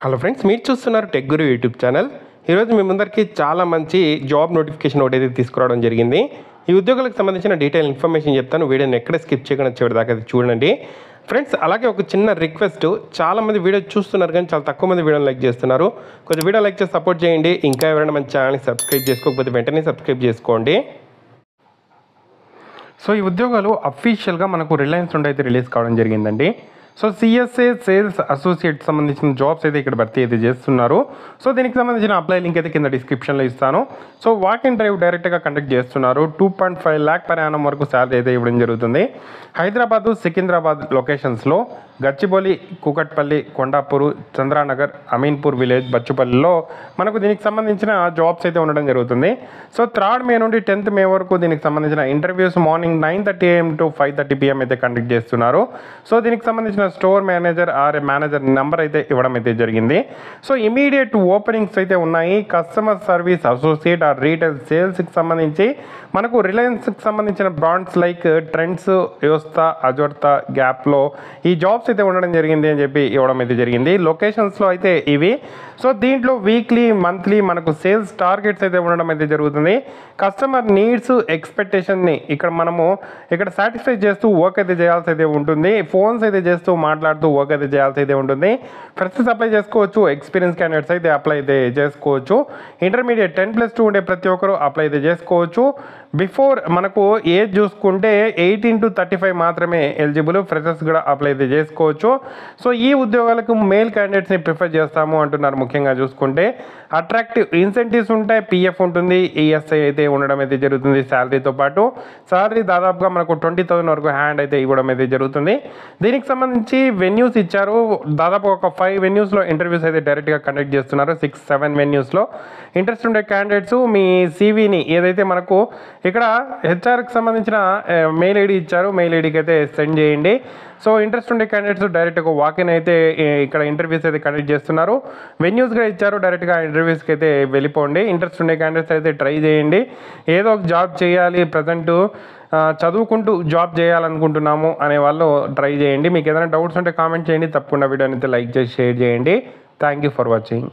Hello friends, మీరు చూస్తున్నారు tech గురు YouTube channel. ఈరోజు మీ ముందరికి చాలా మంచి జాబ్ నోటిఫికేషన్ ఒకటైతే తీసుకురావడం జరిగింది. ఈ ఉద్యోగాలకు సంబంధించిన డీటెయిల్ ఇన్ఫర్మేషన్ చెప్తాను. వీడియోని ఎక్కడ స్కిప్ చేయకుండా చివరి దాకా చూడండి ఫ్రెండ్స్. అలాగే ఒక చిన్న రిక్వెస్ట్, చాలామంది వీడియో చూస్తున్నారు కానీ చాలా తక్కువ మంది వీడియోని లైక్ చేస్తున్నారు. కొంచెం వీడియో లైక్ చేసి సపోర్ట్ చేయండి. ఇంకా ఎవరైనా మన ఛానల్ని సబ్స్క్రైబ్ చేసుకోకపోతే వెంటనే సబ్స్క్రైబ్ చేసుకోండి. సో ఈ ఉద్యోగాలు అఫీషియల్గా మనకు రిలయన్స్ నుండి అయితే రిలీజ్ కావడం జరిగిందండి. సో సిఎస్ఏ సేల్స్ అసోసియేట్ సంబంధించిన జాబ్స్ అయితే ఇక్కడ భర్తీ అయితే చేస్తున్నారు. సో దీనికి సంబంధించిన అప్లై లింక్ అయితే కింద డిస్క్రిప్షన్లో ఇస్తాను. సో వాక్ ఇన్ డ్రైవ్ డైరెక్ట్గా కండక్ట్ చేస్తున్నారు. 2.5 lakh per annum వరకు శాలరీ అయితే ఇవ్వడం జరుగుతుంది. హైదరాబాదు, సికింద్రాబాద్ లొకేషన్స్లో గచ్చిబౌలి, కూకట్పల్లి, కొండాపూర్, చంద్రానగర్, అమీన్పూర్ విలేజ్, బచ్చుపల్లిలో మనకు దీనికి సంబంధించిన జాబ్స్ అయితే ఉండడం జరుగుతుంది. సో 3rd May నుండి 10th May వరకు దీనికి సంబంధించిన interviews morning 9:30 AM to 5:30 PM అయితే కండక్ట్ చేస్తున్నారు. సో దీనికి సంబంధించిన store manager or manager number అయితే ఇవ్వడం అయితే జరిగింది. సో ఇమీడియట్ ఓపెనింగ్స్ అయితే ఉన్నాయి. Customer service associate or retail సేల్స్కి సంబంధించి మనకు రిలయన్స్కి సంబంధించిన brands like Trends, Yousta, Azorte, గ్యాప్లో ఈ జాబ్స్ అయితే ఉండడం జరిగింది అని చెప్పి ఇవ్వడం అయితే జరిగింది. లొకేషన్స్లో అయితే ఇవి. సో దీంట్లో వీక్లీ, మంత్లీ మనకు సేల్స్ టార్గెట్స్ అయితే ఉండడం అయితే జరుగుతుంది. కస్టమర్ నీడ్స్, ఎక్స్పెక్టేషన్ని మనము సాటిస్ఫై చేస్తూ వర్క్ అయితే చేయాల్సి అయితే ఉంటుంది. ఫోన్స్ అయితే చేస్తూ మాట్లాడుతూ వర్క్ అయితే చేయాల్సి అయితే ఉంటుంది. ఫ్రెషర్స్ అప్లై చేసుకోవచ్చు, ఎక్స్పీరియన్స్ క్యాండిడేట్స్ అయితే అప్లై అయితే చేసుకోవచ్చు. ఇంటర్మీడియట్ 10+2 ఉండే ప్రతి ఒక్కరు అప్లై అయితే చేసుకోవచ్చు. బిఫోర్ మనకు ఏజ్ చూసుకుంటే 18 to 35 మాత్రమే ఎలిజిబుల్. ఫ్రెషర్స్ కూడా అప్లై అయితే చేసుకోవచ్చు. సో ఈ ఉద్యోగాలకు మేల్ క్యాండిడేట్స్ని ప్రిఫర్ చేస్తాము అంటున్నారు. ముఖ్యంగా చూసుకుంటే అట్రాక్టివ్ ఇన్సెంటివ్స్ ఉంటాయి, పిఎఫ్ ఉంటుంది, ఈఎస్ఐ అయితే ఉండడం అయితే జరుగుతుంది. శాలరీతో పాటు శాలరీ దాదాపుగా మనకు 20,000 వరకు హ్యాండ్ అయితే ఇవ్వడం అయితే జరుగుతుంది. దీనికి సంబంధించి వెన్యూస్ ఇచ్చారు. దాదాపు ఒక 5 వెన్యూస్లో ఇంటర్వ్యూస్ అయితే డైరెక్ట్గా కండక్ట్ చేస్తున్నారు. 6-7 వెన్యూస్లో ఇంట్రెస్ట్ ఉండే క్యాండిడేట్స్ మీ సివిని ఏదైతే మనకు ఇక్కడ హెచ్ఆర్కి సంబంధించిన మెయిల్ ఐడి ఇచ్చారు, మెయిల్ ఐడికి అయితే సెండ్ చేయండి. సో ఇంట్రెస్ట్ ఉండే క్యాండిడేట్స్ డైరెక్ట్గా వాకిన్ అయితే ఇక్కడ ఇంటర్వ్యూస్ అయితే కండక్ట్ చేస్తున్నారు. వెన్యూస్గా ఇచ్చారు, డైరెక్ట్గా ఇంటర్వ్యూస్కి అయితే వెళ్ళిపోండి. ఇంట్రెస్ట్ ఉండే క్యాండిడేట్స్ అయితే ట్రై చేయండి. ఏదో ఒక జాబ్ చేయాలి, ప్రజెంట్ చదువుకుంటూ జాబ్ చేయాలనుకుంటున్నాము అనే వాళ్ళు ట్రై చేయండి. మీకు ఏదైనా డౌట్స్ ఉంటే కామెంట్ చేయండి. తప్పకుండా వీడియోని అయితే లైక్ చేసి షేర్ చేయండి. Thank you for watching.